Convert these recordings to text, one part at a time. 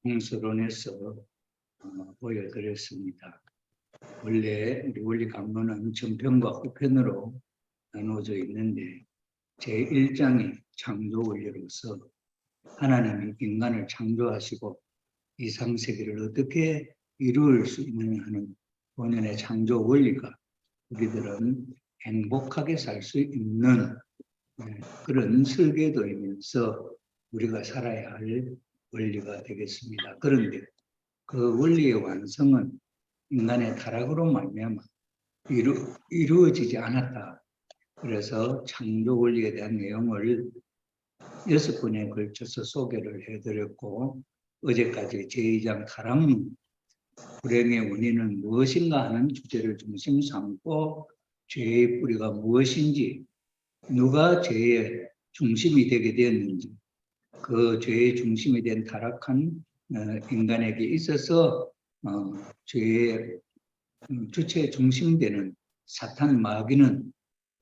공서론에서 보여드렸습니다. 원래 우리 원리 강론은 전편과 후편으로 나누어져 있는데 제1장이 창조 원리로서 하나님이 인간을 창조하시고 이상세계를 어떻게 이룰 수 있느냐 하는 본연의 창조 원리가 우리들은 행복하게 살 수 있는 그런 설계도이면서 우리가 살아야 할 원리가 되겠습니다. 그런데 그 원리의 완성은 인간의 타락으로 말미암아 이루어지지 않았다. 그래서 창조 원리에 대한 내용을 6번에 걸쳐서 소개를 해드렸고, 어제까지 제2장 타락론, 불행의 원인은 무엇인가 하는 주제를 중심 삼고 죄의 뿌리가 무엇인지, 누가 죄의 중심이 되게 되었는지, 그 죄의 중심이 된 타락한 인간에게 있어서 죄의 주체 중심되는 사탄 마귀는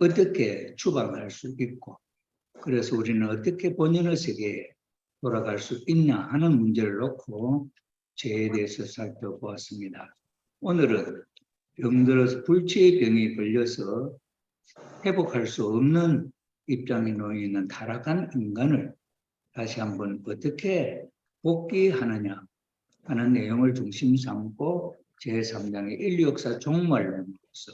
어떻게 추방할 수 있고, 그래서 우리는 어떻게 본연의 세계에 돌아갈 수 있냐 하는 문제를 놓고 죄에 대해서 살펴보았습니다. 오늘은 병들어서 불치의 병이 걸려서 회복할 수 없는 입장에 놓여 있는 타락한 인간을 다시 한번 어떻게 복귀하느냐 하는 내용을 중심 삼고 제3장의 인류역사 종말론으로서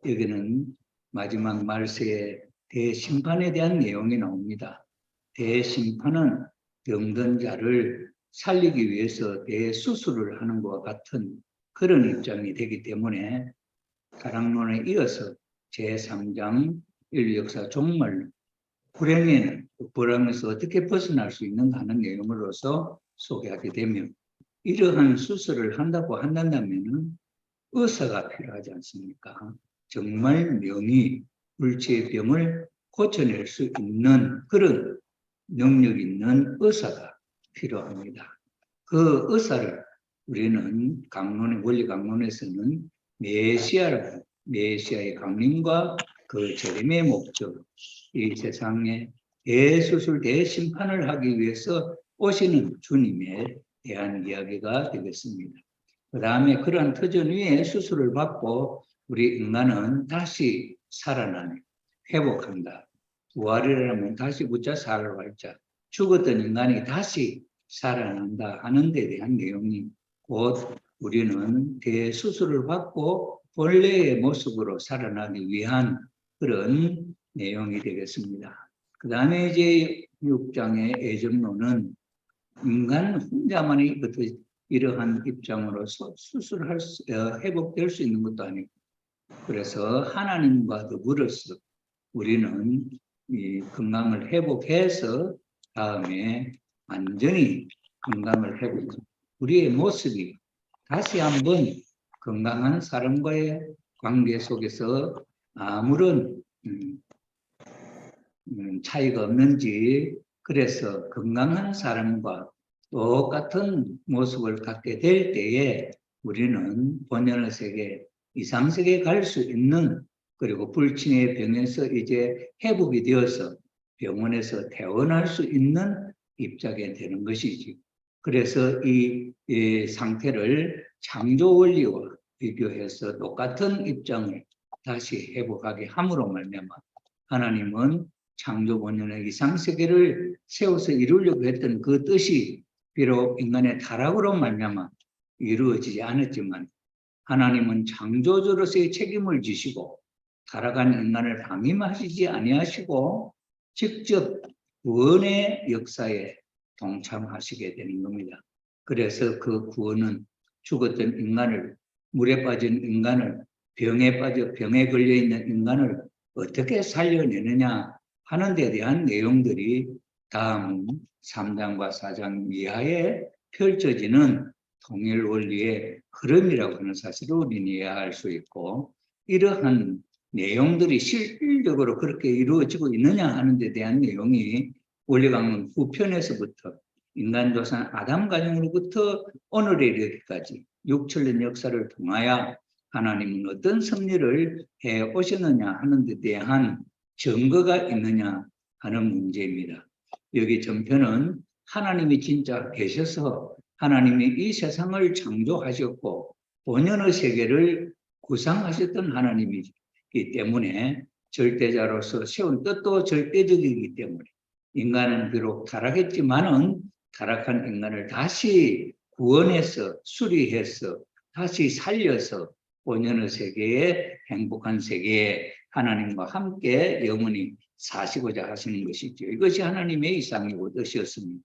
여기는 마지막 말세의 대심판에 대한 내용이 나옵니다. 대심판은 병든 자를 살리기 위해서 대수술을 하는 것과 같은 그런 입장이 되기 때문에 타락론에 이어서 제3장 인류역사 종말론, 불행에는 불행에서 어떻게 벗어날 수 있는가 하는 내용으로서 소개하게 되면, 이러한 수술을 한다면 의사가 필요하지 않습니까? 정말 명의 불치의 병을 고쳐낼 수 있는 그런 능력 있는 의사가 필요합니다. 그 의사를 우리는 원리 강론에서는 메시아라고, 메시아의 강림과 그 재림의 목적으로 이 세상에 대수술 대심판을 하기 위해서 오시는 주님에 대한 이야기가 되겠습니다. 그 다음에 그러한 터전 위에 수술을 받고 우리 인간은 다시 살아나며 회복한다. 부활이라면 다시 붙자 살아갈자. 죽었던 인간이 다시 살아난다 하는 데 대한 내용이 곧 우리는 대수술을 받고 본래의 모습으로 살아나기 위한 그런 내용이 되겠습니다. 그 다음에 이제 6장의 애정론은 인간 혼자만이 이러한 입장으로서 회복될 수 있는 것도 아니고, 그래서 하나님과 더불어서 우리는 이 건강을 회복해서 다음에 완전히 건강을 회복하고 우리의 모습이 다시 한번 건강한 사람과의 관계 속에서 아무런 차이가 없는지, 그래서 건강한 사람과 똑같은 모습을 갖게 될 때에 우리는 본연의 세계, 이상세계에 갈 수 있는, 그리고 불치의 병에서 이제 회복이 되어서 병원에서 퇴원할 수 있는 입장이 되는 것이지. 그래서 이 상태를 창조 원리와 비교해서 똑같은 입장을 다시 회복하게 함으로 말미암아 하나님은 창조 본연의 이상세계를 세워서 이루려고 했던 그 뜻이 비록 인간의 타락으로 말미암아 이루어지지 않았지만, 하나님은 창조주로서의 책임을 지시고 타락한 인간을 방임하시지 아니하시고 직접 구원의 역사에 동참하시게 되는 겁니다. 그래서 그 구원은 죽었던 인간을, 물에 빠진 인간을, 병에 걸려있는 인간을 어떻게 살려내느냐 하는 데 대한 내용들이 다음 3장과 4장 이하에 펼쳐지는 통일 원리의 흐름이라고 하는 사실을 우리는 이해할 수 있고, 이러한 내용들이 실질적으로 그렇게 이루어지고 있느냐 하는 데 대한 내용이 원리강론 후편에서부터 인간조상 아담 가정으로부터 오늘에 이르기까지 6천년 역사를 통하여 하나님은 어떤 섭리를 해 오셨느냐 하는 데 대한 증거가 있느냐 하는 문제입니다. 여기 전편은 하나님이 진짜 계셔서 하나님이 이 세상을 창조하셨고 본연의 세계를 구상하셨던 하나님이기 때문에 절대자로서 세운 뜻도 절대적이기 때문에 인간은 비록 타락했지만은 타락한 인간을 다시 구원해서 수리해서 다시 살려서 본연의 세계에 행복한 세계에 하나님과 함께 영원히 사시고자 하시는 것이죠. 이것이 하나님의 이상이고 뜻이었습니다.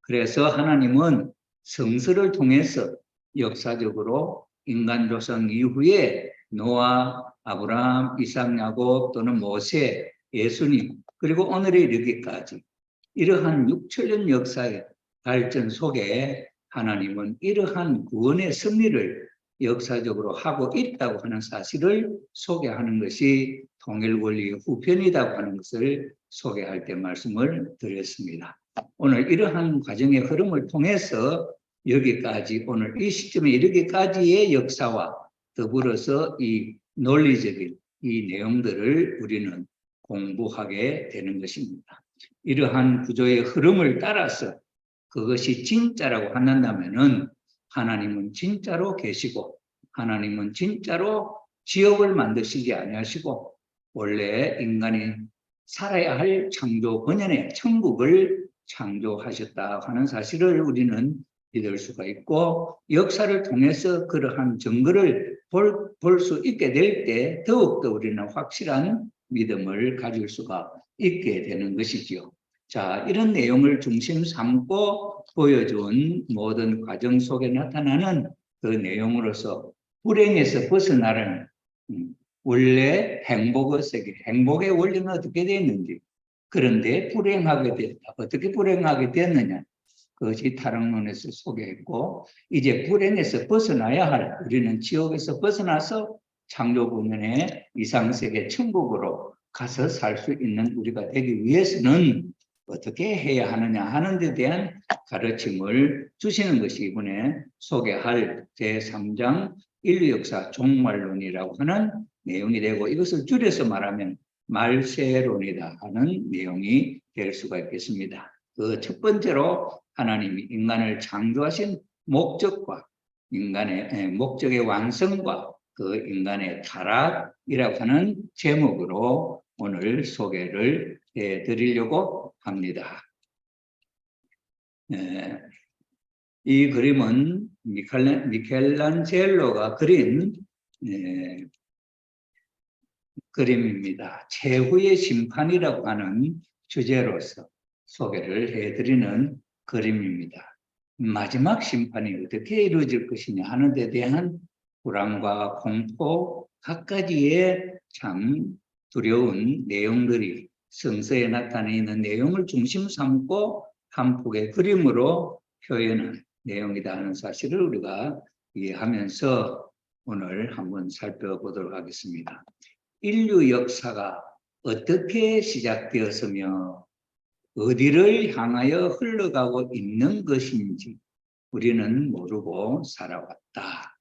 그래서 하나님은 성서를 통해서 역사적으로 인간 조성 이후에 노아, 아브라함, 이삭, 야곱 또는 모세, 예수님 그리고 오늘에 이르기까지 이러한 6천년 역사의 발전 속에 하나님은 이러한 구원의 승리를 역사적으로 하고 있다고 하는 사실을 소개하는 것이 통일권리의 후편이라고 하는 것을 소개할 때 말씀을 드렸습니다. 오늘 이러한 과정의 흐름을 통해서 여기까지 오늘 이 시점에 이르기까지의 역사와 더불어서 이 논리적인 이 내용들을 우리는 공부하게 되는 것입니다. 이러한 구조의 흐름을 따라서 그것이 진짜라고 한다면은 하나님은 진짜로 계시고 하나님은 진짜로 지옥을 만드시지 아니하시고 원래 인간이 살아야 할 창조 본연의 천국을 창조하셨다 하는 사실을 우리는 믿을 수가 있고 역사를 통해서 그러한 증거를 볼 수 있게 될 때 더욱더 우리는 확실한 믿음을 가질 수가 있게 되는 것이지요. 자, 이런 내용을 중심 삼고 보여준 모든 과정 속에 나타나는 그 내용으로서 불행에서 벗어나는 원래 행복의 세계, 행복의 원리는 어떻게 되었는지 그런데 불행하게 됐다. 어떻게 불행하게 됐느냐? 그것이 타락론에서 소개했고 이제 불행에서 벗어나야 할 우리는 지옥에서 벗어나서 창조본연의 이상세계 천국으로 가서 살 수 있는 우리가 되기 위해서는 어떻게 해야 하느냐 하는 데 대한 가르침을 주시는 것이 이번에 소개할 제3장 인류역사 종말론이라고 하는 내용이 되고 이것을 줄여서 말하면 말세론이다 하는 내용이 될 수가 있겠습니다. 그 첫 번째로 하나님이 인간을 창조하신 목적과 인간의 목적의 완성과 그 인간의 타락이라고 하는 제목으로 오늘 소개를 해드리려고 합니다. 이 그림은 미켈란젤로가 그린 그림입니다. 최후의 심판이라고 하는 주제로서 소개를 해드리는 그림입니다. 마지막 심판이 어떻게 이루어질 것이냐 하는 데 대한 불안과 공포 각가지의 참 두려운 내용들이 성서에 나타나 있는 내용을 중심 삼고 한 폭의 그림으로 표현한 내용이다 하는 사실을 우리가 이해하면서 오늘 한번 살펴보도록 하겠습니다. 인류 역사가 어떻게 시작되었으며 어디를 향하여 흘러가고 있는 것인지 우리는 모르고 살아왔다.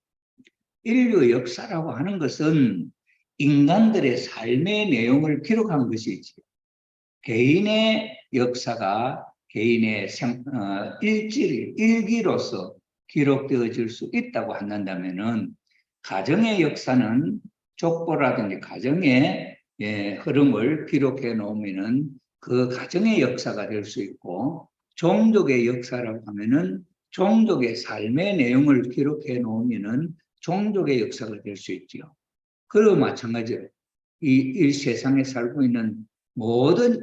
인류 역사라고 하는 것은 인간들의 삶의 내용을 기록한 것이지 개인의 역사가 개인의 일기로서 기록되어질 수 있다고 한다면은 가정의 역사는 족보라든지 가정의 흐름을 기록해 놓으면은 그 가정의 역사가 될 수 있고 종족의 역사라고 하면은 종족의 삶의 내용을 기록해 놓으면은 종족의 역사가 될 수 있죠. 그리고 마찬가지로 이 세상에 살고 있는 모든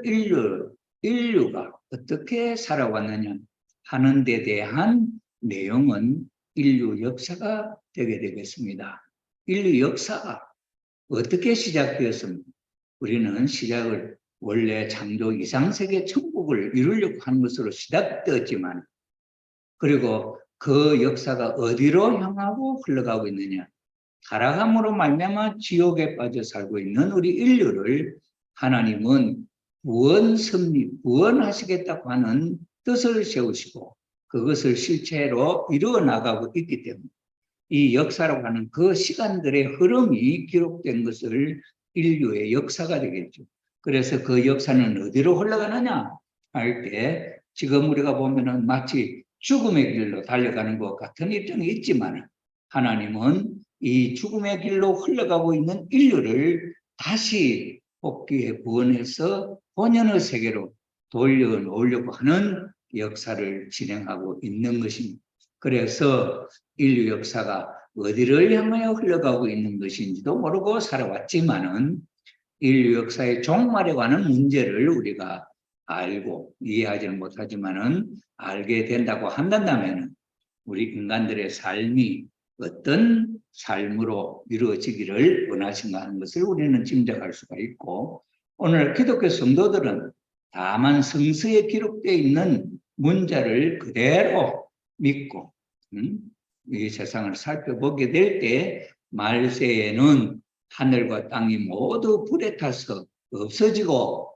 인류가 어떻게 살아왔느냐 하는 데 대한 내용은 인류 역사가 되게 되겠습니다. 인류 역사가 어떻게 시작되었습니까? 우리는 시작을 원래 창조 이상세계 천국을 이루려고 하는 것으로 시작되었지만 그리고 그 역사가 어디로 향하고 흘러가고 있느냐 타락함으로 말미암아 지옥에 빠져 살고 있는 우리 인류를 하나님은 구원 승리, 구원하시겠다고 하는 뜻을 세우시고 그것을 실체로 이루어 나가고 있기 때문에 이 역사라고 하는 그 시간들의 흐름이 기록된 것을 인류의 역사가 되겠죠. 그래서 그 역사는 어디로 흘러가느냐 할 때 지금 우리가 보면은 마치 죽음의 길로 달려가는 것 같은 입장이 있지만 하나님은 이 죽음의 길로 흘러가고 있는 인류를 다시 복귀해 구원해서 본연의 세계로 돌려놓으려고 하는 역사를 진행하고 있는 것입니다. 그래서 인류 역사가 어디를 향하여 흘러가고 있는 것인지도 모르고 살아왔지만은 인류 역사의 종말에 관한 문제를 우리가 알고 이해하지는 못하지만은 알게 된다고 한다면 우리 인간들의 삶이 어떤 삶으로 이루어지기를 원하신가 하는 것을 우리는 짐작할 수가 있고, 오늘 기독교 성도들은 다만 성서에 기록되어 있는 문자를 그대로 믿고 이 세상을 살펴보게 될 때 말세에는 하늘과 땅이 모두 불에 타서 없어지고,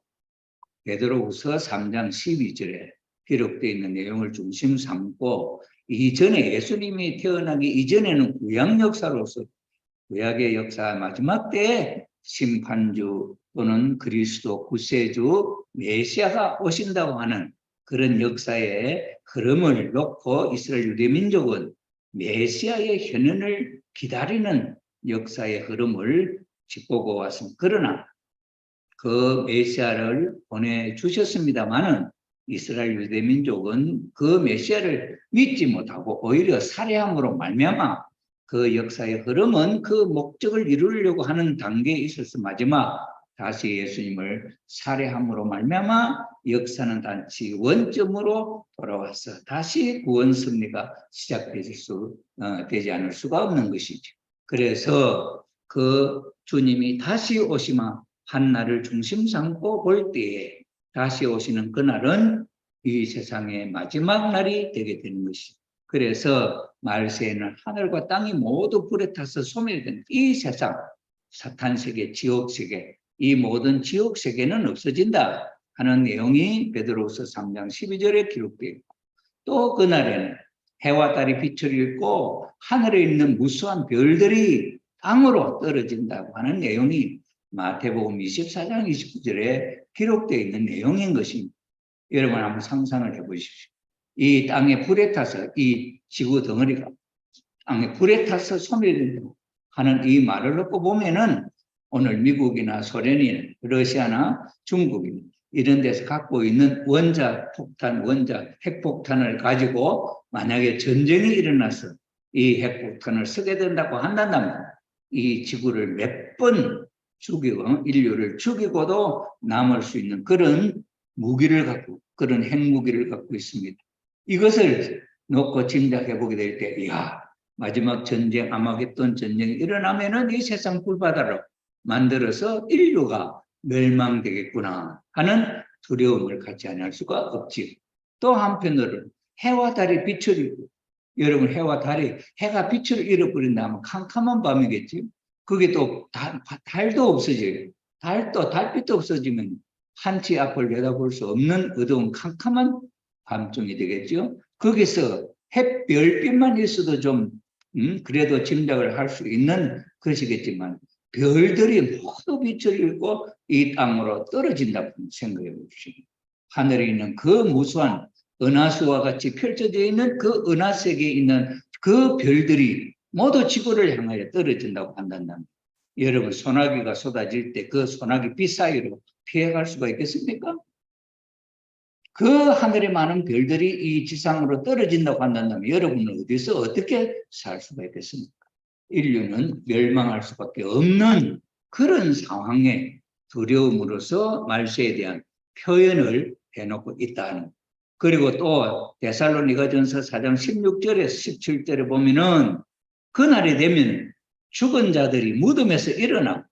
베드로후서 3장 12절에 기록되어 있는 내용을 중심 삼고, 이전에 예수님이 태어나기 이전에는 구약 역사로서 구약의 역사 마지막 때에 심판주 또는 그리스도 구세주 메시아가 오신다고 하는 그런 역사의 흐름을 놓고 이스라엘 유대 민족은 메시아의 현현을 기다리는 역사의 흐름을 짚보고 왔습니다. 그러나 그 메시아를 보내주셨습니다마는 이스라엘 유대 민족은 그 메시아를 믿지 못하고 오히려 살해함으로 말미암아 그 역사의 흐름은 그 목적을 이루려고 하는 단계에 있어서 마지막 다시 예수님을 살해함으로 말미암아 역사는 단지 원점으로 돌아와서 다시 구원 승리가 되지 않을 수가 없는 것이죠. 그래서 그 주님이 다시 오시마 한 날을 중심 삼고 볼 때에 다시 오시는 그날은 이 세상의 마지막 날이 되게 되는 것이죠. 그래서 말세에는 하늘과 땅이 모두 불에 타서 소멸된 이 세상, 사탄 세계, 지옥 세계, 이 모든 지옥 세계는 없어진다 하는 내용이 베드로후서 3장 12절에 기록되어 있고, 또 그날에는 해와 달이 빛을 잃고 하늘에 있는 무수한 별들이 땅으로 떨어진다고 하는 내용이 마태복음 24장 29절에 기록되어 있는 내용인 것입니다. 여러분 한번 상상을 해보십시오. 이 땅에 불에 타서 이 지구 덩어리가 땅에 불에 타서 소멸된다고 하는 이 말을 놓고 보면은 오늘 미국이나 소련이나 러시아나 중국이나 이런 데서 갖고 있는 원자 폭탄, 원자 핵폭탄을 가지고 만약에 전쟁이 일어나서 이 핵폭탄을 쓰게 된다고 한다면 이 지구를 몇 번 죽이고 인류를 죽이고도 남을 수 있는 그런 무기를 갖고, 그런 핵무기를 갖고 있습니다. 이것을 놓고 짐작해 보게 될 때, 이야, 마지막 전쟁, 아마겟돈 전쟁이 일어나면은 이 세상 불바다로 만들어서 인류가 멸망되겠구나 하는 두려움을 갖지 않을 수가 없지. 또 한편으로는 해와 달이 빛을 잃고, 여러분 해와 달이, 해가 빛을 잃어버린다면 캄캄한 밤이겠지. 그게 또 달도 없어져요. 달빛도 없어지면 한치 앞을 내다볼 수 없는 어두운 캄캄한 밤중이 되겠죠. 거기서 별빛만 있어도 좀 그래도 짐작을 할 수 있는 것이겠지만 별들이 모두 빛을 잃고 이 땅으로 떨어진다고 생각해 봅시다. 하늘에 있는 그 무수한 은하수와 같이 펼쳐져 있는 그 은하색에 있는 그 별들이 모두 지구를 향하여 떨어진다고 한다면 여러분 소나기가 쏟아질 때 그 소나기 빛 사이로 피해갈 수가 있겠습니까? 그 하늘에 많은 별들이 이 지상으로 떨어진다고 한다면 여러분은 어디서 어떻게 살 수가 있겠습니까? 인류는 멸망할 수밖에 없는 그런 상황에 두려움으로써 말세에 대한 표현을 해놓고 있다는. 그리고 또 데살로니가전서 4장 16절에서 17절에 보면은 그날이 되면 죽은 자들이 무덤에서 일어나고,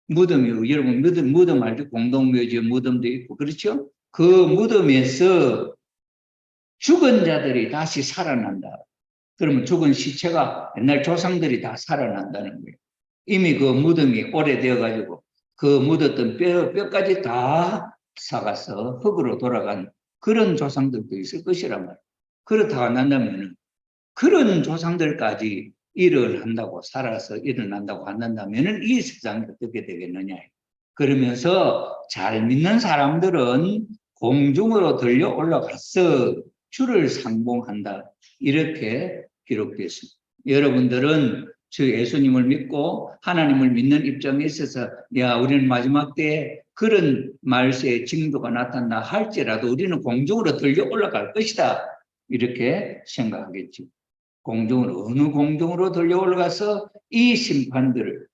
무덤이 여러분 무덤 알죠? 공동묘지 무덤도 있고 그렇죠? 그 무덤에서 죽은 자들이 다시 살아난다. 그러면 죽은 시체가 옛날 조상들이 다 살아난다는 거예요. 이미 그 무덤이 오래되어 가지고 그 묻었던 뼈까지 다 삭아서 흙으로 돌아간 그런 조상들도 있을 것이란 말이에요. 그렇다고 한다면 그런 조상들까지 일어난다고, 살아서 일어난다고 한다면 이 세상이 어떻게 되겠느냐. 그러면서 잘 믿는 사람들은 공중으로 들려 올라가서 주를 상봉한다. 이렇게 기록되어 있습니다. 여러분들은 주 예수님을 믿고 하나님을 믿는 입장에 있어서 야, 우리는 마지막 때에 그런 말세의 징조가 나타난다 할지라도 우리는 공중으로 들려 올라갈 것이다. 이렇게 생각하겠지. 공중으로, 어느 공중으로 들려 올라가서 이 심판들을,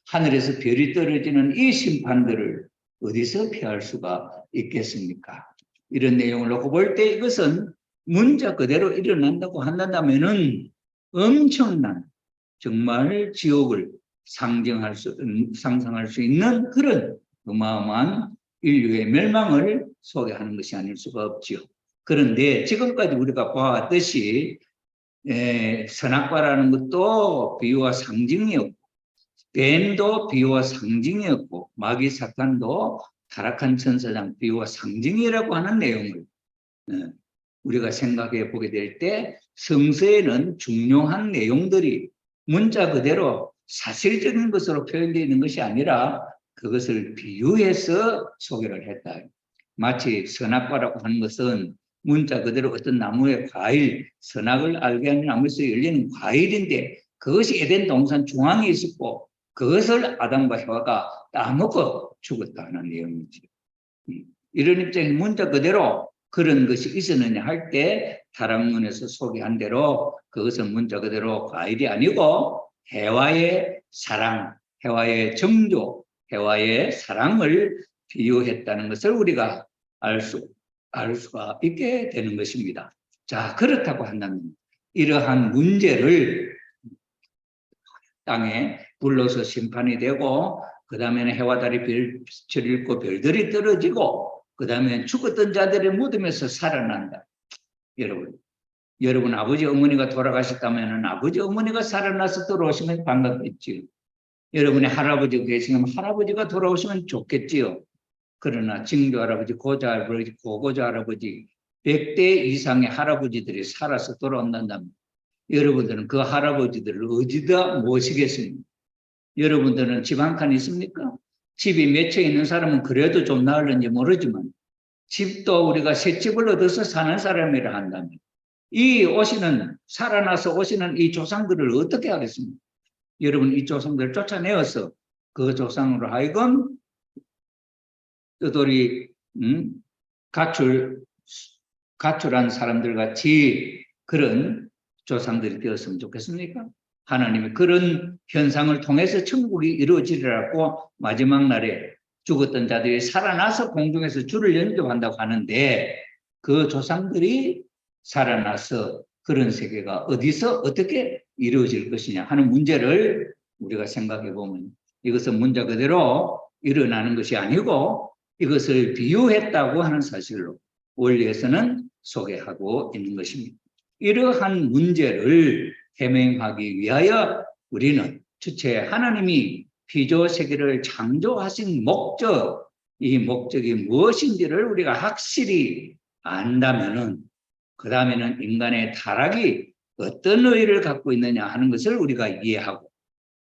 하늘에서 별이 떨어지는 이 심판들을 어디서 피할 수가 있겠습니까? 이런 내용을 놓고 볼 때 이것은 문자 그대로 일어난다고 한다면은 엄청난 정말 지옥을 상상할 수 있는 그런 어마어마한 인류의 멸망을 소개하는 것이 아닐 수가 없지요. 그런데 지금까지 우리가 봐왔듯이 선악과라는 것도 비유와 상징이었고, 뱀도 비유와 상징이었고, 마귀 사탄도 타락한 천사장 비유와 상징이라고 하는 내용을 우리가 생각해 보게 될 때 성서에는 중요한 내용들이 문자 그대로 사실적인 것으로 표현되어 있는 것이 아니라 그것을 비유해서 소개를 했다. 마치 선악과라고 하는 것은 문자 그대로 어떤 나무의 과일, 선악을 알게 하는 나무에서 열리는 과일인데 그것이 에덴 동산 중앙에 있었고 그것을 아담과 해와가 따먹고 죽었다는 내용이지. 이런 입장에서 문자 그대로 그런 것이 있었느냐 할 때 타락문에서 소개한 대로 그것은 문자 그대로 과일이 아니고 해와의 사랑, 해와의 정조, 해와의 사랑을 비유했다는 것을 우리가 알 수가 있게 되는 것입니다. 자, 그렇다고 한다면 이러한 문제를 땅에 불러서 심판이 되고 그 다음에는 해와 달이 빛을 잃고 별들이 떨어지고 그 다음에 죽었던 자들의 무덤에서 살아난다. 여러분 아버지 어머니가 돌아가셨다면 아버지 어머니가 살아나서 돌아오시면 반갑겠지요. 여러분의 할아버지가 계시면 할아버지가 돌아오시면 좋겠지요. 그러나 증조 할아버지, 고조 할아버지, 고고조 할아버지 100대 이상의 할아버지들이 살아서 돌아온다면 여러분들은 그 할아버지들을 어디다 모시겠습니까? 여러분들은 집 한 칸 있습니까? 집이 몇 채 있는 사람은 그래도 좀 나을는지 모르지만 집도 우리가 새 집을 얻어서 사는 사람이라 한다면 이 살아나서 오시는 이 조상들을 어떻게 하겠습니까? 여러분 이 조상들을 쫓아내어서 그 조상으로 하여금 떠돌이 가출한 사람들 같이 그런 조상들이 되었으면 좋겠습니까? 하나님이 그런 현상을 통해서 천국이 이루어지리라고 마지막 날에 죽었던 자들이 살아나서 공중에서 주를 영접한다고 하는데 그 조상들이 살아나서 그런 세계가 어디서 어떻게 이루어질 것이냐 하는 문제를 우리가 생각해 보면 이것은 문제 그대로 일어나는 것이 아니고 이것을 비유했다고 하는 사실로 원리에서는 소개하고 있는 것입니다. 이러한 문제를 해명하기 위하여 우리는 주체 하나님이 피조 세계를 창조하신 목적, 이 목적이 무엇인지를 우리가 확실히 안다면은 그 다음에는 인간의 타락이 어떤 의의를 갖고 있느냐 하는 것을 우리가 이해하고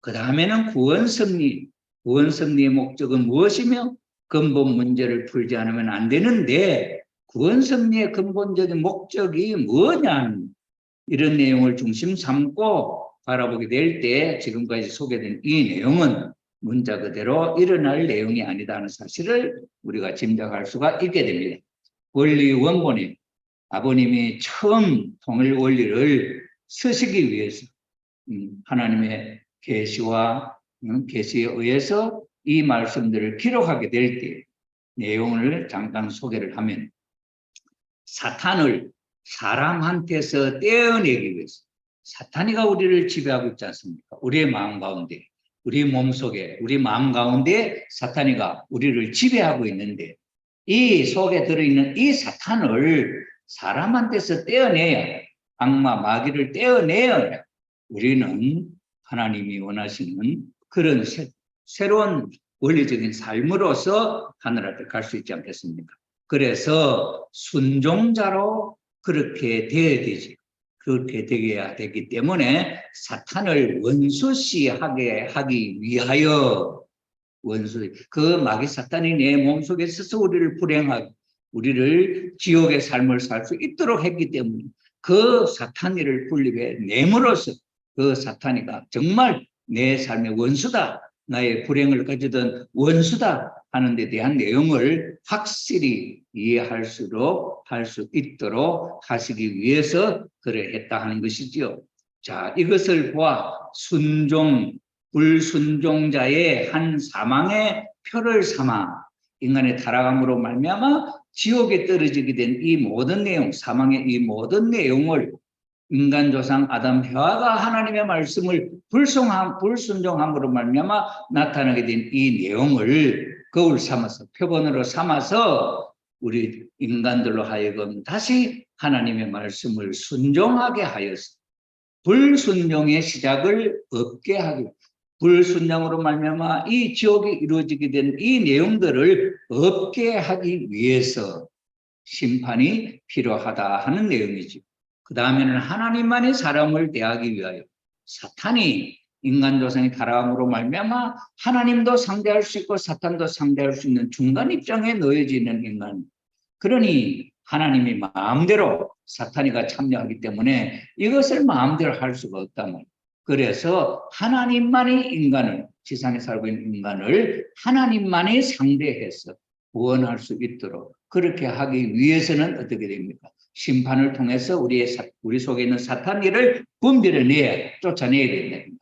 그 다음에는 구원섭리의 목적은 무엇이며 근본 문제를 풀지 않으면 안 되는데 구원섭리의 근본적인 목적이 뭐냐 이런 내용을 중심 삼고 바라보게 될 때 지금까지 소개된 이 내용은 문자 그대로 일어날 내용이 아니다는 사실을 우리가 짐작할 수가 있게 됩니다. 원리 원본에 아버님이 처음 통일 원리를 쓰시기 위해서 하나님의 계시와 계시에 의해서 이 말씀들을 기록하게 될 때 내용을 잠깐 소개를 하면 사탄을 사람한테서 떼어내기 위해서 사탄이가 우리를 지배하고 있지 않습니까? 우리의 마음 가운데, 우리 몸속에, 우리 마음 가운데 사탄이가 우리를 지배하고 있는데 이 속에 들어있는 이 사탄을 사람한테서 떼어내야 악마, 마귀를 떼어내야 우리는 하나님이 원하시는 그런 새로운 원리적인 삶으로서 하늘 앞에 갈 수 있지 않겠습니까? 그래서 순종자로 그렇게 되어야 되지. 그렇게 되어야 되기 때문에 사탄을 원수시하게 하기 위하여 그 마귀 사탄이 내 몸속에 있어서 우리를 불행하게 우리를 지옥의 삶을 살 수 있도록 했기 때문에 그 사탄이를 분립해 내므로써 그 사탄이가 정말 내 삶의 원수다, 나의 불행을 가져던 원수다 하는 데 대한 내용을 확실히 이해할 수 있도록 하시기 위해서 그래 했다 하는 것이지요. 자, 이것을 보아 불순종자의 한 사망의 표를 삼아 인간의 타락함으로 말미암아 지옥에 떨어지게 된 이 모든 내용, 사망의 이 모든 내용을 인간 조상 아담 해와가 하나님의 말씀을 불순종함으로 말미암아 나타나게 된 이 내용을 거울 삼아서 표본으로 삼아서 우리 인간들로 하여금 다시 하나님의 말씀을 순종하게 하여서 불순종의 시작을 없게 하기, 불순종으로 말미암아 이 지옥이 이루어지게 된 이 내용들을 없게 하기 위해서 심판이 필요하다 하는 내용이죠. 그 다음에는 하나님만이 사람을 대하기 위하여 사탄이 인간 조상의 타락함으로 말미암아 하나님도 상대할 수 있고 사탄도 상대할 수 있는 중간 입장에 놓여져 있는 인간. 그러니 하나님이 마음대로 사탄이가 참여하기 때문에 이것을 마음대로 할 수가 없단 말이에요. 그래서 하나님만이 인간을, 지상에 살고 있는 인간을 하나님만이 상대해서 구원할 수 있도록 그렇게 하기 위해서는 어떻게 됩니까? 심판을 통해서 우리 속에 있는 사탄이를 분별해내야, 쫓아내야 됩니다.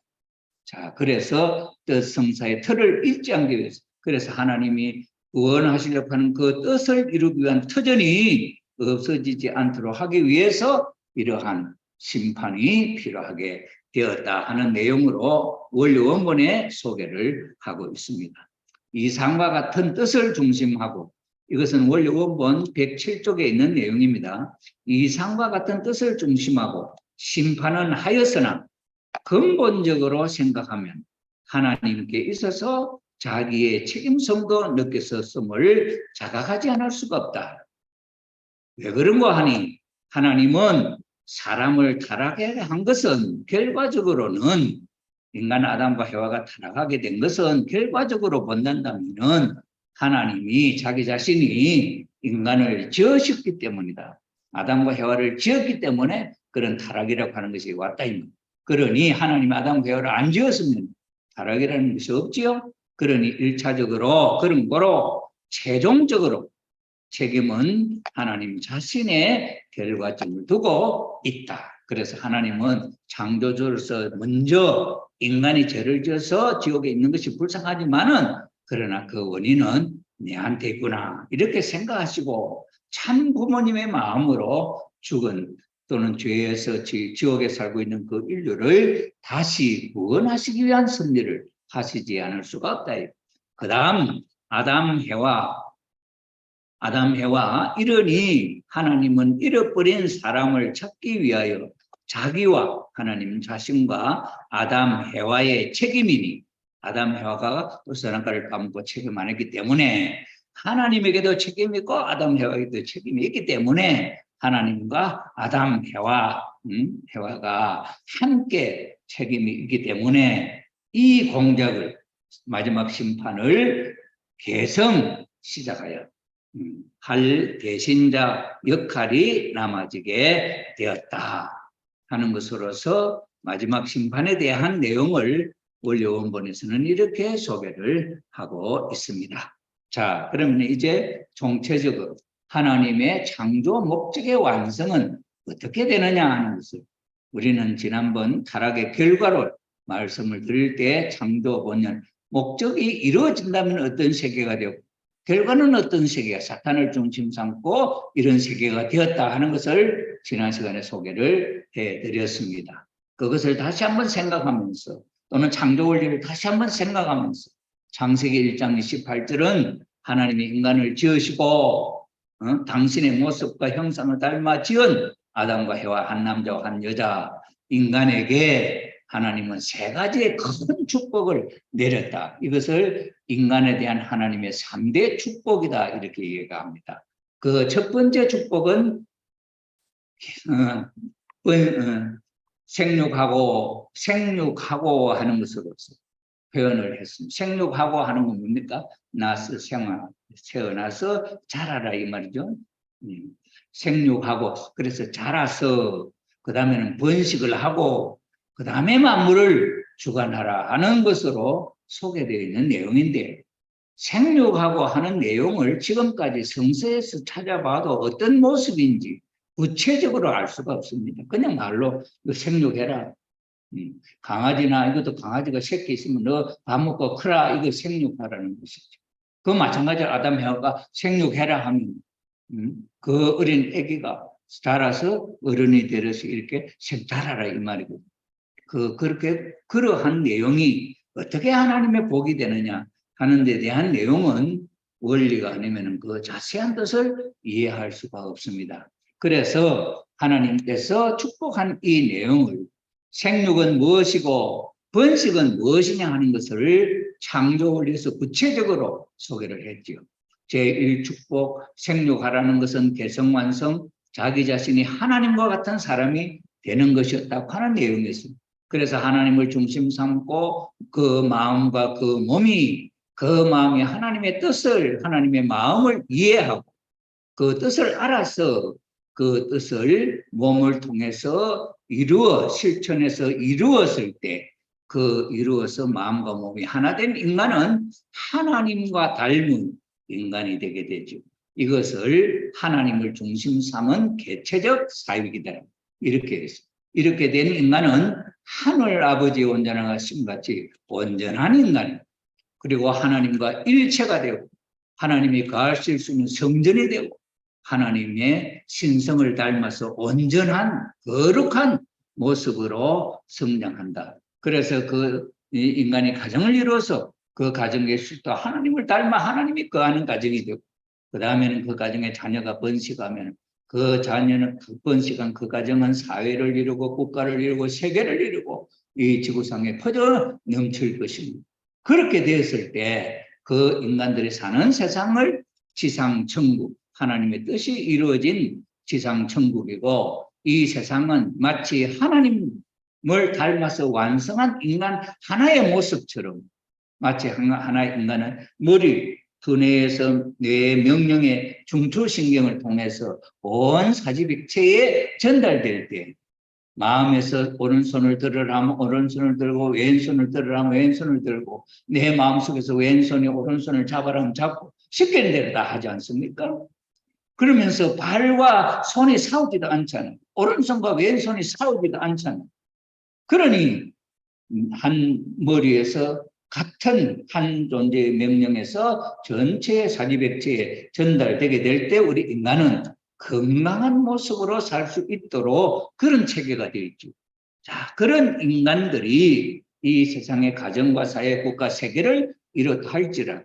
자, 그래서 뜻성사의 틀을 잊지 않기 위해서, 그래서 하나님이 구원하시려고 하는 그 뜻을 이루기 위한 터전이 없어지지 않도록 하기 위해서 이러한 심판이 필요하게 되었다 하는 내용으로 원리 원본의 소개를 하고 있습니다. 이상과 같은 뜻을 중심하고, 이것은 원리 원본 107쪽에 있는 내용입니다. 이상과 같은 뜻을 중심하고 심판은 하였으나 근본적으로 생각하면 하나님께 있어서 자기의 책임성도 느꼈었음을 자각하지 않을 수가 없다. 왜 그런가 하니 하나님은 사람을 타락하게 한 것은 결과적으로는, 인간 아담과 해와가 타락하게 된 것은 결과적으로 본다면 하나님이 자기 자신이 인간을 지으셨기 때문이다. 아담과 해와를 지었기 때문에 그런 타락이라고 하는 것이 왔다. 그러니 하나님이 아담과 해와를 안 지었으면 타락이라는 것이 없지요. 그러니 1차적으로 그런 거로 최종적으로 책임은 하나님 자신의 결과점을 두고 있다. 그래서 하나님은 창조주로서 먼저 인간이 죄를 지어서 지옥에 있는 것이 불쌍하지만은, 그러나 그 원인은 내한테 있구나 이렇게 생각하시고 참 부모님의 마음으로 죽은 또는 죄에서 지옥에 살고 있는 그 인류를 다시 구원하시기 위한 섭리를 하시지 않을 수가 없다. 그 다음 아담 해와 이러니 하나님은 잃어버린 사람을 찾기 위하여 자기와 하나님 자신과 아담 해와의 책임이니, 아담 해와가 또 선악과를 까먹고 책임 안 했기 때문에 하나님에게도 책임이 있고 아담 해와에게도 책임이 있기 때문에 하나님과 아담 해와가 함께 책임이 있기 때문에 이 공작을, 마지막 심판을 개성 시작하여 할 대신자 역할이 남아지게 되었다 하는 것으로서 마지막 심판에 대한 내용을 원리 원본에서는 이렇게 소개를 하고 있습니다. 자, 그러면 이제 총체적으로 하나님의 창조 목적의 완성은 어떻게 되느냐 하는 것을 우리는 지난번 타락의 결과로 말씀을 드릴 때 창조 본연 목적이 이루어진다면 어떤 세계가 되고 결과는 어떤 세계가, 사탄을 중심 삼고 이런 세계가 되었다 하는 것을 지난 시간에 소개를 해드렸습니다. 그것을 다시 한번 생각하면서 또는 창조 원리를 다시 한번 생각하면서 창세기 1장 28절은 하나님이 인간을 지으시고 당신의 모습과 형상을 닮아 지은 아담과 해와 한 남자와 한 여자 인간에게 하나님은 세 가지의 큰 축복을 내렸다. 이것을 인간에 대한 하나님의 3대 축복이다 이렇게 얘기합니다. 그 첫 번째 축복은 생육하고 하는 것으로서 표현을 했습니다. 생육하고 하는 건 뭡니까? 태어나서 자라라 이 말이죠. 생육하고 그래서 자라서 그 다음에는 번식을 하고 그 다음에 만물을 주관하라 하는 것으로 소개되어 있는 내용인데 생육하고 하는 내용을 지금까지 성서에서 찾아봐도 어떤 모습인지 구체적으로 알 수가 없습니다. 그냥 말로 생육해라. 강아지나 이것도 강아지가 새끼 있으면 너 밥 먹고 크라 이거 생육하라는 것이죠. 그 마찬가지로 아담 해와가 생육해라 하면 그 어린 아기가 자라서 어른이 되어서 이렇게 생달하라 이 말이고 그렇게 그러한 내용이 어떻게 하나님의 복이 되느냐 하는 데 대한 내용은 원리가 아니면 그 자세한 뜻을 이해할 수가 없습니다. 그래서 하나님께서 축복한 이 내용을 생육은 무엇이고 번식은 무엇이냐 하는 것을 창조 원리에서 구체적으로 소개를 했지요. 제1축복 생육하라는 것은 개성완성 자기 자신이 하나님과 같은 사람이 되는 것이었다고 하는 내용이었습니다. 그래서 하나님을 중심 삼고 그 마음과 그 몸이 그 마음이 하나님의 뜻을 하나님의 마음을 이해하고 그 뜻을 알아서 그 뜻을 몸을 통해서 실천해서 이루었을 때 그 이루어서 마음과 몸이 하나 된 인간은 하나님과 닮은 인간이 되게 되죠. 이것을 하나님을 중심 삼은 개체적 사역이다. 이렇게 된 인간은 하늘 아버지의 온전한 하심같이 온전한 인간입니다. 그리고 하나님과 일체가 되고 하나님이 거하실 수 있는 성전이 되고 하나님의 신성을 닮아서 온전한 거룩한 모습으로 성장한다. 그래서 그 인간이 가정을 이루어서 그 가정의 실도 하나님을 닮아 하나님이 거하는 가정이 되고 그 다음에는 그 가정의 자녀가 번식하면 그 자녀는 번식한 그 가정은 사회를 이루고 국가를 이루고 세계를 이루고 이 지구상에 퍼져 넘칠 것입니다. 그렇게 되었을 때 그 인간들이 사는 세상을 지상천국 하나님의 뜻이 이루어진 지상천국이고 이 세상은 마치 하나님을 닮아서 완성한 인간 하나의 모습처럼 마치 하나의 인간은 머리 두뇌에서 뇌의 명령의 중추신경을 통해서 온 사지백체에 전달될 때 마음에서 오른손을 들으라면 오른손을 들고 왼손을 들으라면 왼손을 들고 내 마음속에서 왼손이 오른손을 잡으라면 잡고 시키는 대로 다 하지 않습니까? 그러면서 발과 손이 싸우지도 않잖아요. 오른손과 왼손이 싸우지도 않잖아요. 그러니 한 머리에서 같은 한 존재의 명령에서 전체의 사지백체에 전달되게 될 때 우리 인간은 건강한 모습으로 살 수 있도록 그런 체계가 되어 있죠. 자, 그런 인간들이 이 세상의 가정과 사회, 국가, 세계를 이렇다 할지라도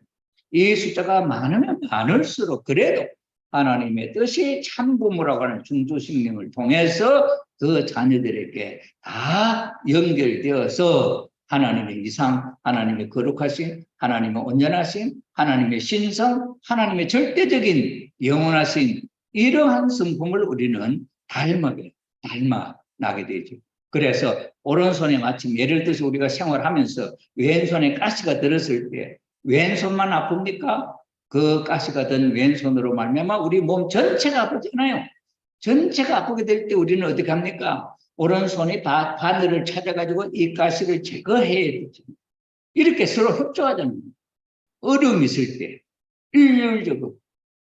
이 숫자가 많으면 많을수록 그래도 하나님의 뜻이 참부모라고 하는 중조신령을 통해서 그 자녀들에게 다 연결되어서 하나님의 이상, 하나님의 거룩하심, 하나님의 온전하심, 하나님의 신성, 하나님의 절대적인 영원하신 이러한 성품을 우리는 닮아나게 되죠. 그래서 오른손에 마침 예를 들어서 우리가 생활하면서 왼손에 가시가 들었을 때 왼손만 아픕니까? 그 가시가 든 왼손으로 말미암아 우리 몸 전체가 아프잖아요. 전체가 아프게 될 때 우리는 어떻게 합니까? 오른손이 바늘을 찾아가지고 이 가시를 제거해야 되죠. 이렇게 서로 협조하잖아요. 어려움이 있을 때 일률적으로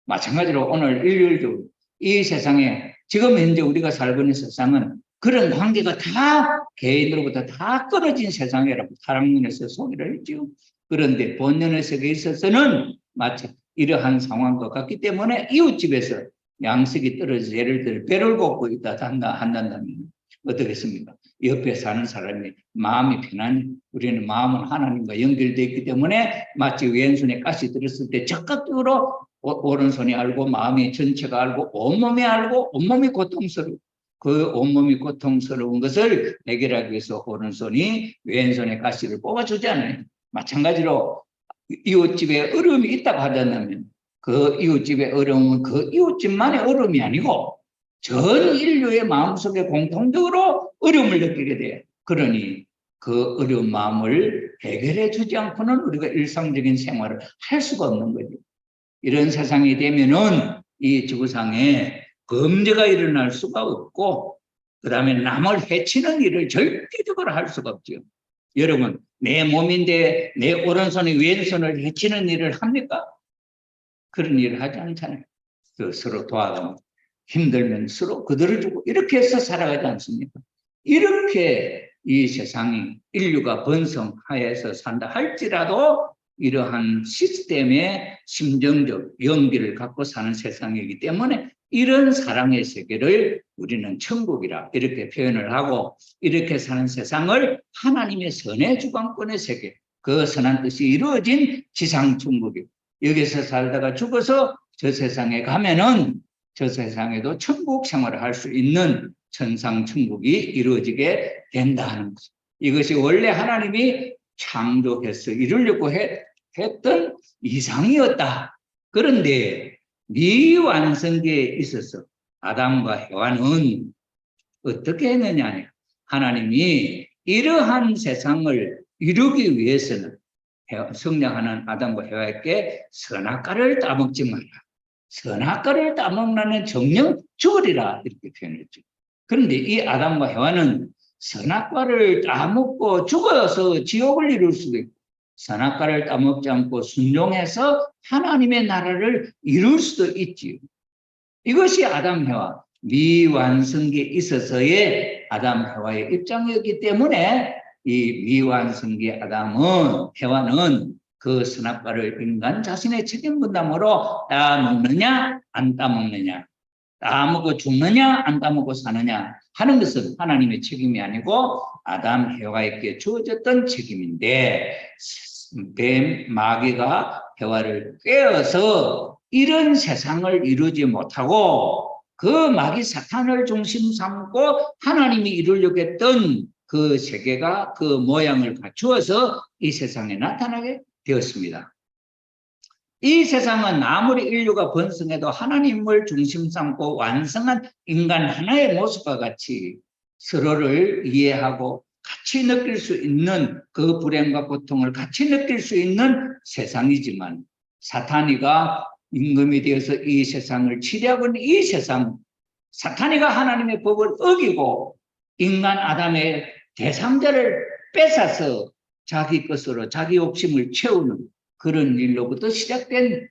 마찬가지로 오늘 일률적으로 이 세상에 지금 현재 우리가 살고 있는 세상은 그런 관계가 다 개인으로부터 다 끊어진 세상이라고 사랑문에서 소개를 했죠. 그런데 본연의 세계에 있어서는 마치 이러한 상황과 같기 때문에 이웃집에서 양식이 떨어져서 예를 들어 배를 곱고 있다 한다면 어떻겠습니까? 옆에 사는 사람이 마음이 편하니 우리는 마음은 하나님과 연결되어 있기 때문에 마치 왼손에 가시 들었을 때 적극적으로 오른손이 알고 마음이 전체가 알고 온몸이 알고 온몸이 고통스러워 그 온몸이 고통스러운 것을 해결하기 위해서 오른손이 왼손의 가시를 뽑아주잖아요. 마찬가지로 이웃집에 어려움이 있다고 하자면 그 이웃집의 어려움은 그 이웃집만의 어려움이 아니고 전 인류의 마음속에 공통적으로 어려움을 느끼게 돼요. 그러니 그 어려운 마음을 해결해 주지 않고는 우리가 일상적인 생활을 할 수가 없는 거죠. 이런 세상이 되면은 이 지구상에 범죄가 일어날 수가 없고, 그 다음에 남을 해치는 일을 절대적으로 할 수가 없죠. 여러분, 내 몸인데 내 오른손이 왼손을 해치는 일을 합니까? 그런 일을 하지 않잖아요. 서로 도와가면 힘들면 서로 그들어주고 이렇게 해서 살아가지 않습니까? 이렇게 이 세상이 인류가 번성하여서 산다 할지라도 이러한 시스템의 심정적 연기를 갖고 사는 세상이기 때문에 이런 사랑의 세계를 우리는 천국이라 이렇게 표현을 하고, 이렇게 사는 세상을 하나님의 선의 주관권의 세계, 그 선한 뜻이 이루어진 지상 천국이고, 여기서 살다가 죽어서 저 세상에 가면은 저 세상에도 천국 생활을 할 수 있는 천상 천국이 이루어지게 된다는 거죠. 이것이 원래 하나님이 창조해서 이루려고 했던 이상이었다. 그런데 미완성계에 있어서 아담과 해와는 어떻게 했느냐? 하나님이 이러한 세상을 이루기 위해서는 성장하는 아담과 해와에게 선악과를 따먹지 마라. 선악과를 따먹는 정령 죽으리라 이렇게 표현했죠. 그런데 이 아담과 해와는 선악과를 따먹고 죽어서 지옥을 이룰 수도 있고, 선악과를 따먹지 않고 순종해서 하나님의 나라를 이룰 수도 있지요. 이것이 아담 해와 미완성계에 있어서의 아담 해와의 입장이었기 때문에 이 미완성계 아담은, 해와는 그 선악과를 인간 자신의 책임 분담으로 따먹느냐 안 따먹느냐, 따먹고 죽느냐 안 따먹고 사느냐 하는 것은 하나님의 책임이 아니고 아담 해와에게 주어졌던 책임인데, 뱀 마귀가 해와를 꿰어서 이런 세상을 이루지 못하고 그 마귀 사탄을 중심 삼고 하나님이 이루려고 했던 그 세계가 그 모양을 갖추어서 이 세상에 나타나게 되었습니다. 이 세상은 아무리 인류가 번성해도 하나님을 중심 삼고 완성한 인간 하나의 모습과 같이 서로를 이해하고 같이 느낄 수 있는 그 불행과 고통을 같이 느낄 수 있는 세상이지만, 사탄이가 임금이 되어서 이 세상을 치려고 하는 이 세상, 사탄이가 하나님의 법을 어기고 인간 아담의 대상자를 뺏어서 자기 것으로 자기 욕심을 채우는 그런 일로부터 시작된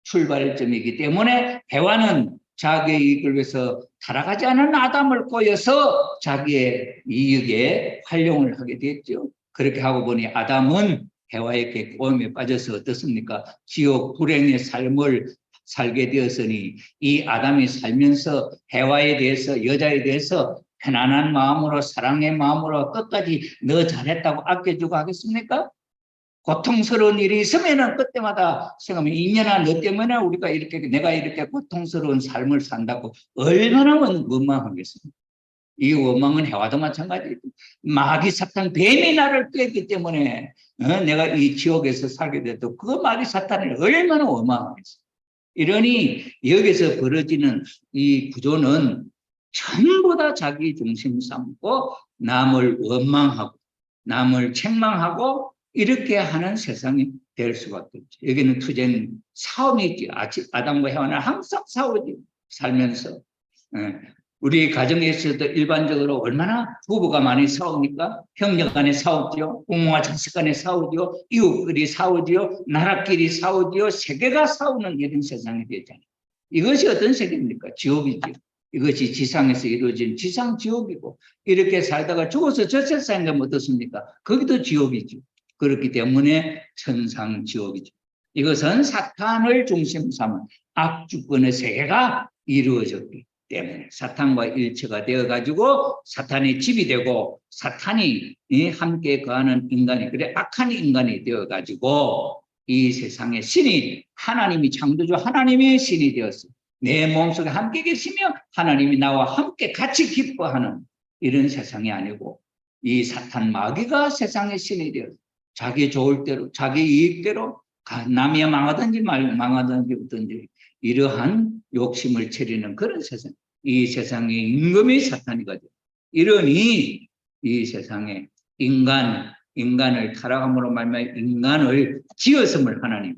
출발점이기 때문에 해와는 자기의 이익을 위해서 타락하지 않은 아담을 꼬여서 자기의 이익에 활용을 하게 됐죠. 그렇게 하고 보니 아담은 해와에게 꼬임에 빠져서 어떻습니까? 지옥 불행의 삶을 살게 되었으니 이 아담이 살면서 해와에 대해서, 여자에 대해서 편안한 마음으로, 사랑의 마음으로 끝까지 너 잘했다고 아껴주고 하겠습니까? 고통스러운 일이 있으면은 그때마다 생각하면 인연아 너 때문에 우리가 이렇게, 내가 이렇게 고통스러운 삶을 산다고 얼마나 원망하겠습니까? 이 원망은 해와도 마찬가지고, 마귀 사탄 뱀이 나를 꿰기 때문에 내가 이 지옥에서 살게 돼도 그 마귀 사탄을 얼마나 원망하겠어요. 이러니 여기서 벌어지는 이 구조는 전부 다 자기 중심 삼고 남을 원망하고 남을 책망하고 이렇게 하는 세상이 될 수밖에 없죠. 여기는 투쟁, 싸움이 있지. 아담과 해와는 항상 싸우지, 살면서. 우리 가정에서도 일반적으로 얼마나 부부가 많이 싸웁니까? 형제 간에 싸우죠. 부모와 자식 간에 싸우죠. 이웃끼리 싸우죠. 나라끼리 싸우죠. 세계가 싸우는 이런 세상이 되잖아요. 이것이 어떤 세계입니까? 지옥이죠. 이것이 지상에서 이루어진 지상 지옥이고, 이렇게 살다가 죽어서 저 세상에 가면 어떻습니까? 거기도 지옥이죠. 그렇기 때문에 천상 지옥이죠. 이것은 사탄을 중심 삼은 악주권의 세계가 이루어졌기 때문에 사탄과 일체가 되어가지고 사탄의 집이 되고, 사탄이 함께 거하는 인간이, 그래 악한 인간이 되어가지고 이 세상의 신이, 하나님이 창조주 하나님의 신이 되었어. 내 몸속에 함께 계시며 하나님이 나와 함께 같이 기뻐하는 이런 세상이 아니고, 이 사탄 마귀가 세상의 신이 되었어. 자기 좋을 대로, 자기 이익대로, 남이 망하든지 망하든지 어떤지 이러한 욕심을 차리는 그런 세상. 이 세상의 임금이 사탄이가 돼. 이러니 이 세상에 인간을 타락함으로 말미암아 인간을 지었음을 하나님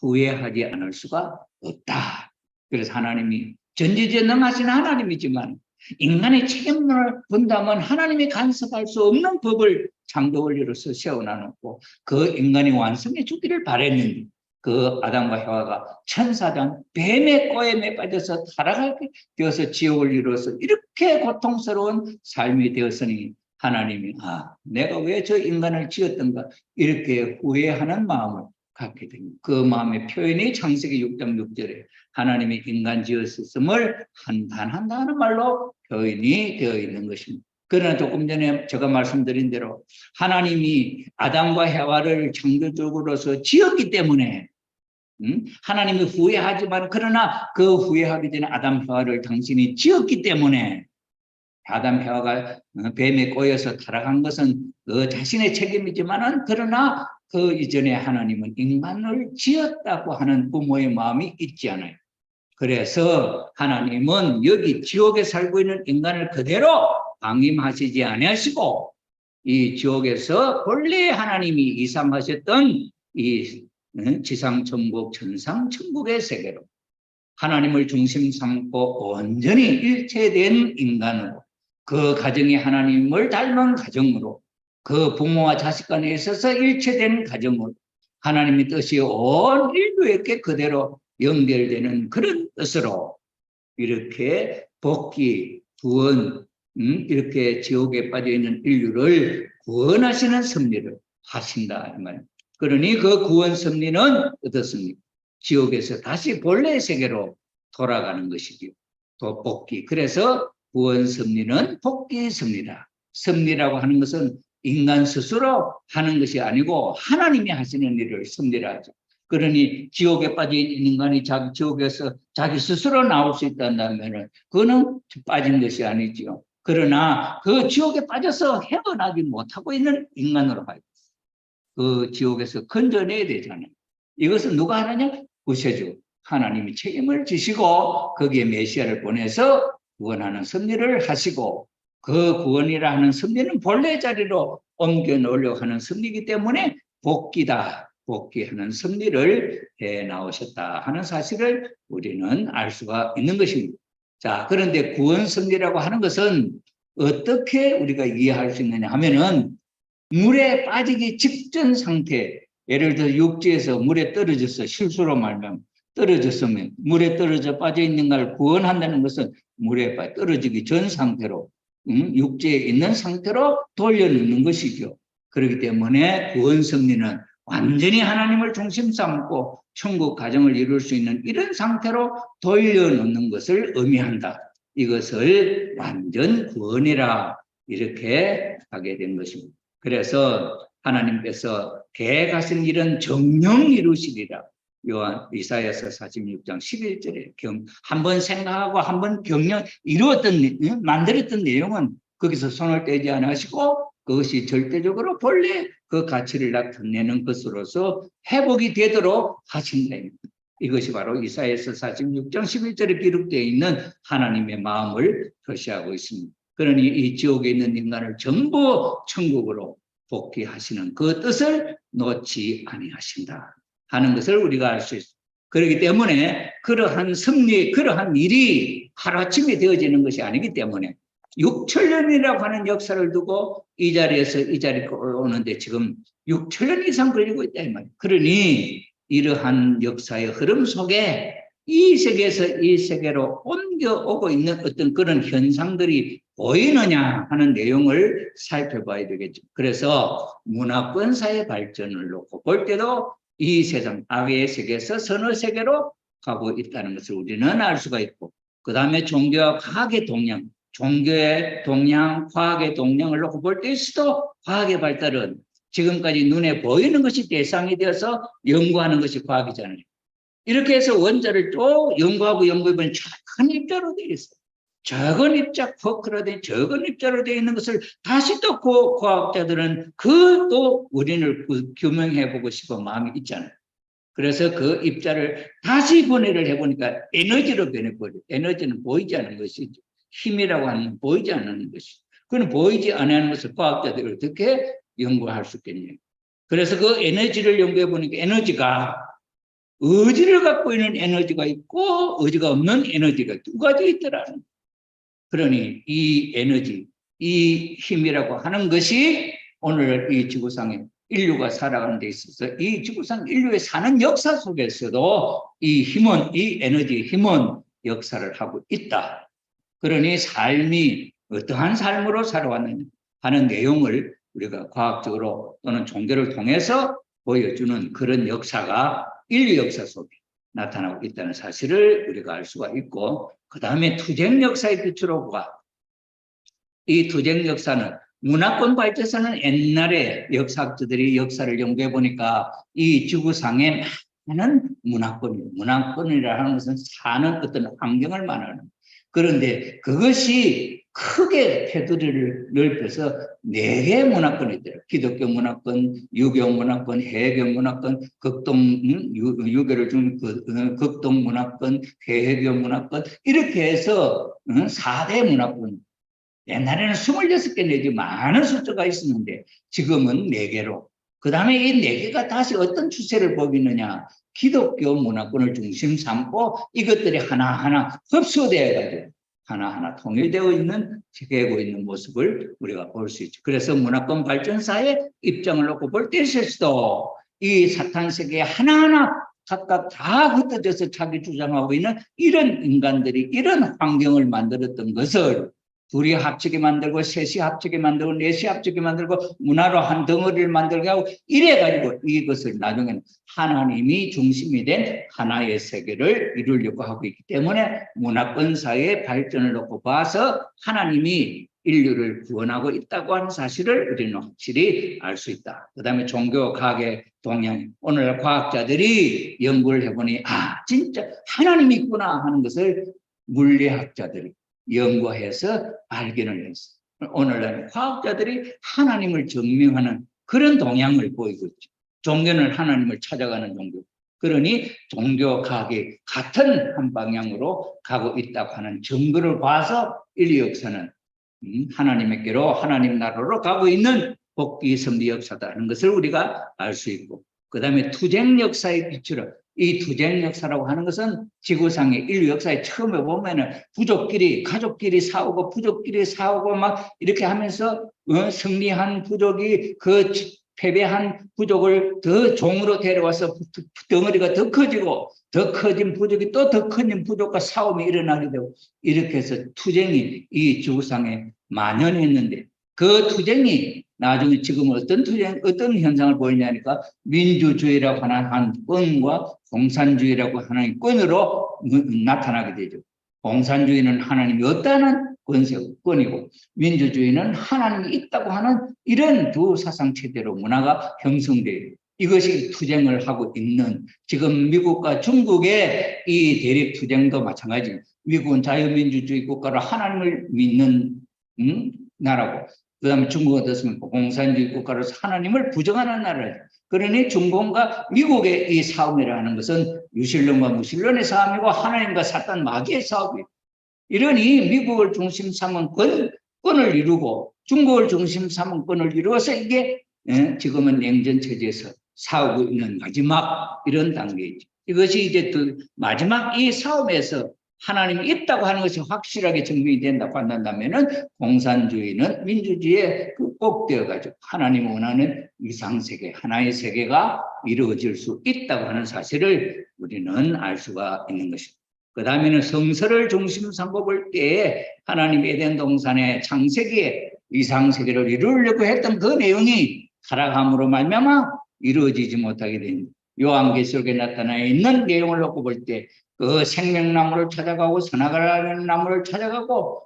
후회하지 않을 수가 없다. 그래서 하나님이 전지전능하신 하나님이지만 인간의 책임을 본다면 하나님이 간섭할 수 없는 법을 창조 원리로서 세워놔놓고 그 인간이 완성해 주기를 바랬는데 그 아담과 해와가 천사장 뱀의 꼬임에 빠져서 타락하게 되어서 지옥을 이루어서 이렇게 고통스러운 삶이 되었으니 하나님이 내가 왜 저 인간을 지었던가 이렇게 후회하는 마음을 갖게 됩니다. 그 마음의 표현이 창세기 6장 6절에 하나님이 인간 지었음을 한탄한다는 말로 표현이 되어 있는 것입니다. 그러나 조금 전에 제가 말씀드린 대로 하나님이 아담과 해와를 창조적으로서 지었기 때문에 하나님이 후회하지만 그러나 그 후회하기 전에 아담 해와를 당신이 지었기 때문에 아담 해와가 뱀에 꼬여서 타락한 것은 그 자신의 책임이지만은 그러나 그 이전에 하나님은 인간을 지었다고 하는 부모의 마음이 있지 않아요. 그래서 하나님은 여기 지옥에 살고 있는 인간을 그대로 방임하시지 아니하시고 이 지옥에서 본래 하나님이 이상하셨던 이 지상천국 천상천국의 세계로 하나님을 중심 삼고 온전히 일체된 인간으로 그 가정이 하나님을 닮은 가정으로 그 부모와 자식 간에 있어서 일체된 가정으로 하나님의 뜻이 온 인류에게 그대로 연결되는 그런 뜻으로 이렇게 복귀, 구원, 이렇게 지옥에 빠져있는 인류를 구원하시는 섭리를 하신다. 이 말입니다. 그러니 그 구원 섭리는 어떻습니까? 지옥에서 다시 본래의 세계로 돌아가는 것이죠. 또 복귀. 그래서 구원 섭리는 복귀 섭리다. 섭리라고 하는 것은 인간 스스로 하는 것이 아니고 하나님이 하시는 일을 섭리라 하죠. 그러니 지옥에 빠진 인간이 지옥에서 자기 스스로 나올 수 있다면 그거는 빠진 것이 아니죠. 그러나 그 지옥에 빠져서 헤어나지 못하고 있는 인간으로 봐요. 그 지옥에서 건져내야 되잖아요. 이것은 누가 하느냐? 구세주 하나님이 책임을 지시고 거기에 메시아를 보내서 구원하는 섭리를 하시고 그 구원이라 하는 섭리는 본래 자리로 옮겨 놓으려고 하는 섭리이기 때문에 복귀다. 복귀하는 섭리를 해 나오셨다 하는 사실을 우리는 알 수가 있는 것입니다. 자, 그런데 구원 섭리라고 하는 것은 어떻게 우리가 이해할 수 있느냐 하면은 물에 빠지기 직전 상태, 예를 들어 육지에서 물에 떨어져서 실수로 말하면 떨어졌으면 물에 떨어져 빠져 있는 걸 구원한다는 것은 물에 떨어지기 전 상태로 육지에 있는 상태로 돌려놓는 것이죠. 그렇기 때문에 구원 섭리는 완전히 하나님을 중심 삼고 천국 가정을 이룰 수 있는 이런 상태로 돌려놓는 것을 의미한다. 이것을 완전 구원이라 이렇게 하게 된 것입니다. 그래서 하나님께서 계획하신 일은 정령 이루시리라. 요한 이사야서 46장 11절에 한번 생각하고 한번 경영 만들었던 내용은 거기서 손을 떼지 않으시고 그것이 절대적으로 본래 그 가치를 나타내는 것으로서 회복이 되도록 하신다. 이것이 바로 이사야서 46장 11절에 기록되어 있는 하나님의 마음을 표시하고 있습니다. 그러니 이 지옥에 있는 인간을 전부 천국으로 복귀하시는 그 뜻을 놓지 아니하신다 하는 것을 우리가 알 수 있습니다. 그렇기 때문에 그러한 섭리, 그러한 일이 하루아침에 되어지는 것이 아니기 때문에 6천년이라고 하는 역사를 두고 이 자리에서 이 자리로 오는데 지금 6천년 이상 걸리고 있다 이 말이에요. 그러니 이러한 역사의 흐름 속에 이 세계에서 이 세계로 옮겨오고 있는 어떤 그런 현상들이 보이느냐 하는 내용을 살펴봐야 되겠죠. 그래서 문화권사의 발전을 놓고 볼 때도 이 세상, 악의 세계에서 선의 세계로 가고 있다는 것을 우리는 알 수가 있고, 그 다음에 종교와 과학의 동량, 종교의 동량, 과학의 동량을 놓고 볼 때에서도 과학의 발달은 지금까지 눈에 보이는 것이 대상이 되어서 연구하는 것이 과학이잖아요. 이렇게 해서 원자를 또 연구하고 연구해보면 작은 입자로 되어 있어요. 작은 입자, 포크라든 작은 입자로 되어 있는 것을 다시 또 과학자들은 그 또 원인을 규명해보고 싶은 마음이 있잖아요. 그래서 그 입자를 다시 분해를 해보니까 에너지로 변해버려요. 에너지는 보이지 않는 것이죠. 힘이라고 하는 건 보이지 않는 것이죠. 그건 보이지 않는 것을 과학자들이 어떻게 연구할 수 있겠냐고. 그래서 그 에너지를 연구해 보니까 에너지가 의지를 갖고 있는 에너지가 있고 의지가 없는 에너지가 두 가지 있더라는. 그러니 이 에너지, 이 힘이라고 하는 것이 오늘 이 지구상에 인류가 살아가는 데 있어서 이 지구상 인류의 사는 역사 속에서도 이 힘은, 이 에너지 힘은 역사를 하고 있다. 그러니 삶이 어떠한 삶으로 살아왔느냐 하는 내용을 우리가 과학적으로 또는 종교를 통해서 보여주는 그런 역사가 인류 역사 속에 나타나고 있다는 사실을 우리가 알 수가 있고, 그 다음에 투쟁 역사의 빛으로 봐. 이 투쟁 역사는 문화권 발전에서는 옛날에 역사학자들이 역사를 연구해 보니까 이 지구상에 많은 문화권이라 하는 것은 사는 어떤 환경을 말하는. 그런데 그것이 크게 테두리를 넓혀서 4개의 문화권이 있더라고요. 기독교 문화권, 유교 문화권, 해외교 문화권, 유교를 준 극동 문화권, 해외교 문화권, 이렇게 해서 4대 문화권. 옛날에는 26개 내지 많은 숫자가 있었는데 지금은 4개로. 그 다음에 이 4개가 다시 어떤 추세를 보이느냐. 기독교 문화권을 중심 삼고 이것들이 하나하나 흡수되어가지고 하나하나 통일되어 있는, 되고 있는 모습을 우리가 볼 수 있죠. 그래서 문화권 발전사의 입장을 놓고 볼 때에서도 이 사탄 세계 하나하나 각각 다 흩어져서 자기 주장하고 있는 이런 인간들이 이런 환경을 만들었던 것을 둘이 합치게 만들고 셋이 합치게 만들고 넷이 합치게 만들고 문화로 한 덩어리를 만들게 하고 이래가지고 이것을 나중에는 하나님이 중심이 된 하나의 세계를 이루려고 하고 있기 때문에 문화권 사회의 발전을 놓고 봐서 하나님이 인류를 구원하고 있다고 하는 사실을 우리는 확실히 알 수 있다. 그 다음에 종교 과학의 동향, 오늘 과학자들이 연구를 해보니 진짜 하나님이 있구나 하는 것을 물리학자들이 연구해서 발견을 했어. 오늘날 과학자들이 하나님을 증명하는 그런 동향을 보이고 있죠. 종교는 하나님을 찾아가는 종교. 그러니 종교 과학이 같은 한 방향으로 가고 있다고 하는 증거를 봐서 인류 역사는 하나님에게로, 하나님 나라로 가고 있는 복귀 섭리 역사다는 것을 우리가 알 수 있고, 그 다음에 투쟁 역사의 빛으로, 이 투쟁 역사라고 하는 것은 지구상의 인류 역사에 처음에 보면은 부족끼리, 가족끼리 싸우고 부족끼리 싸우고 막 이렇게 하면서 승리한 부족이 그 패배한 부족을 더 종으로 데려와서 덩어리가 더 커지고 더 커진 부족이 또 더 커진 부족과 싸움이 일어나게 되고 이렇게 해서 투쟁이 이 지구상에 만연했는데 그 투쟁이 나중에 지금 어떤 현상을 보이냐니까 민주주의라고 하는 한 권과 공산주의라고 하는 권으로 나타나게 되죠. 공산주의는 하나님이 없다는 권이고 민주주의는 하나님이 있다고 하는 이런 두 사상체제로 문화가 형성돼요. 이것이 투쟁을 하고 있는 지금 미국과 중국의 이 대립 투쟁도 마찬가지예요. 미국은 자유민주주의 국가로 하나님을 믿는 나라고, 그 다음에 중국은 어떻습니까? 공산주의 국가로서 하나님을 부정하는 나라죠. 그러니 중공과 미국의 이 싸움이라는 것은 유실론과 무실론의 싸움이고 하나님과 사탄 마귀의 싸움이에요. 이러니 미국을 중심 삼은 권을 이루고 중국을 중심 삼은 권을 이루어서 이게 지금은 냉전 체제에서 싸우고 있는 마지막 이런 단계이죠. 이것이 이제 또 마지막 이 싸움에서 하나님이 있다고 하는 것이 확실하게 증명이 된다고 한다면은 공산주의는 민주주의에 극복되어가지고 하나님이 원하는 이상세계, 하나의 세계가 이루어질 수 있다고 하는 사실을 우리는 알 수가 있는 것입니다. 그 다음에는 성서를 중심 삼고 볼 때에 하나님 에덴 동산의 창세기에 이상세계를 이루려고 했던 그 내용이 타락함으로 말미암아 이루어지지 못하게 된 요한계시록에 나타나 있는 내용을 놓고 볼 때 그 생명나무를 찾아가고 선악을 나무를 찾아가고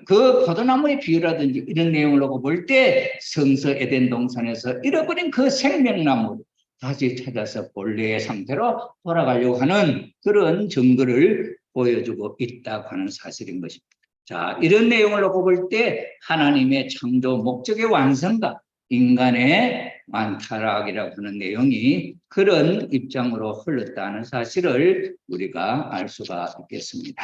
그 포도나무의 비유라든지 이런 내용을 놓고 볼 때 성서 에덴 동산에서 잃어버린 그 생명나무를 다시 찾아서 본래의 상태로 돌아가려고 하는 그런 증거를 보여주고 있다고 하는 사실인 것입니다. 자, 이런 내용을 놓고 볼 때 하나님의 창조 목적의 완성과 인간의 타락이라고 하는 내용이 그런 입장으로 흘렀다는 사실을 우리가 알 수가 있겠습니다.